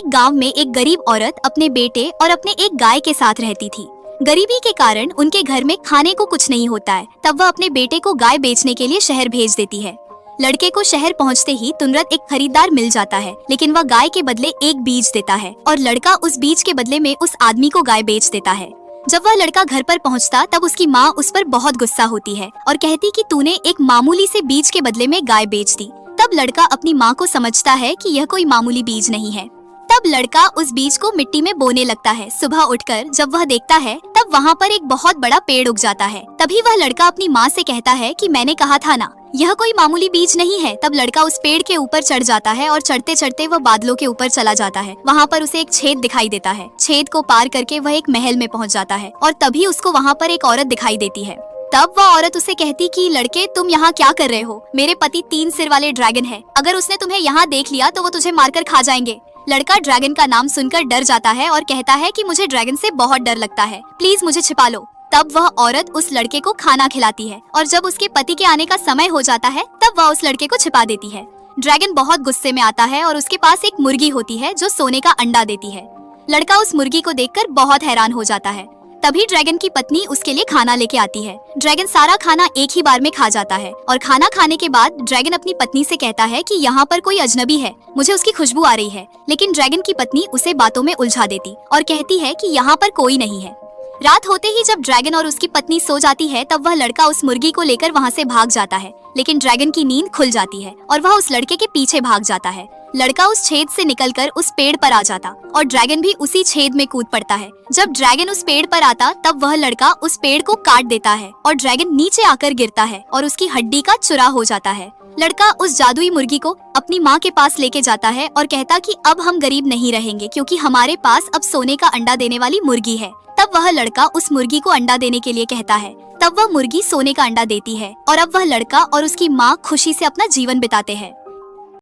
एक गांव में एक गरीब औरत अपने बेटे और अपने एक गाय के साथ रहती थी। गरीबी के कारण उनके घर में खाने को कुछ नहीं होता है। तब वह अपने बेटे को गाय बेचने के लिए शहर भेज देती है। लड़के को शहर पहुंचते ही तुरंत एक खरीदार मिल जाता है, लेकिन वह गाय के बदले एक बीज देता है और लड़का उस बीज के बदले में उस आदमी को गाय बेच देता है। जब वह लड़का घर पर पहुंचता तब उसकी माँ उस पर बहुत गुस्सा होती है और कहती कि तूने एक मामूली से बीज के बदले में गाय बेच दी। तब लड़का अपनी माँ को समझता है कि यह कोई मामूली बीज नहीं है। तब लड़का उस बीज को मिट्टी में बोने लगता है। सुबह उठकर जब वह देखता है तब वहाँ पर एक बहुत बड़ा पेड़ उग जाता है। तभी वह लड़का अपनी माँ से कहता है कि मैंने कहा था ना, यह कोई मामूली बीज नहीं है। तब लड़का उस पेड़ के ऊपर चढ़ जाता है और चढ़ते चढ़ते वह बादलों के ऊपर चला जाता है। वहाँ पर उसे एक छेद दिखाई देता है। छेद को पार करके वह एक महल में पहुँच जाता है और तभी उसको वहाँ पर एक औरत दिखाई देती है। तब वह औरत उसे कहती कि लड़के, तुम यहाँ क्या कर रहे हो? मेरे पति 3 सिर वाले ड्रैगन है। अगर उसने तुम्हें यहाँ देख लिया तो वो तुझे मारकर खा जाएंगे। लड़का ड्रैगन का नाम सुनकर डर जाता है और कहता है कि मुझे ड्रैगन से बहुत डर लगता है, प्लीज मुझे छिपा लो। तब वह औरत उस लड़के को खाना खिलाती है और जब उसके पति के आने का समय हो जाता है तब वह उस लड़के को छिपा देती है। ड्रैगन बहुत गुस्से में आता है और उसके पास एक मुर्गी होती है जो सोने का अंडा देती है। लड़का उस मुर्गी को देखकर बहुत हैरान हो जाता है। तभी ड्रैगन की पत्नी उसके लिए खाना लेके आती है। ड्रैगन सारा खाना एक ही बार में खा जाता है और खाना खाने के बाद ड्रैगन अपनी पत्नी से कहता है कि यहाँ पर कोई अजनबी है, मुझे उसकी खुशबू आ रही है। लेकिन ड्रैगन की पत्नी उसे बातों में उलझा देती और कहती है कि यहाँ पर कोई नहीं है। रात होते ही जब ड्रैगन और उसकी पत्नी सो जाती है तब वह लड़का उस मुर्गी को लेकर वहाँ से भाग जाता है। लेकिन ड्रैगन की नींद खुल जाती है और वह उस लड़के के पीछे भाग जाता है। लड़का उस छेद से निकलकर उस पेड़ पर आ जाता और ड्रैगन भी उसी छेद में कूद पड़ता है। जब ड्रैगन उस पेड़ पर आता तब वह लड़का उस पेड़ को काट देता है और ड्रैगन नीचे आकर गिरता है और उसकी हड्डी का चुरा हो जाता है। लड़का उस जादुई मुर्गी को अपनी माँ के पास लेके जाता है और कहता कि अब हम गरीब नहीं रहेंगे क्योंकि हमारे पास अब सोने का अंडा देने वाली मुर्गी है। तब वह लड़का उस मुर्गी को अंडा देने के लिए कहता है। तब वह मुर्गी सोने का अंडा देती है और अब वह लड़का और उसकी माँ खुशी से अपना जीवन बिताते हैं।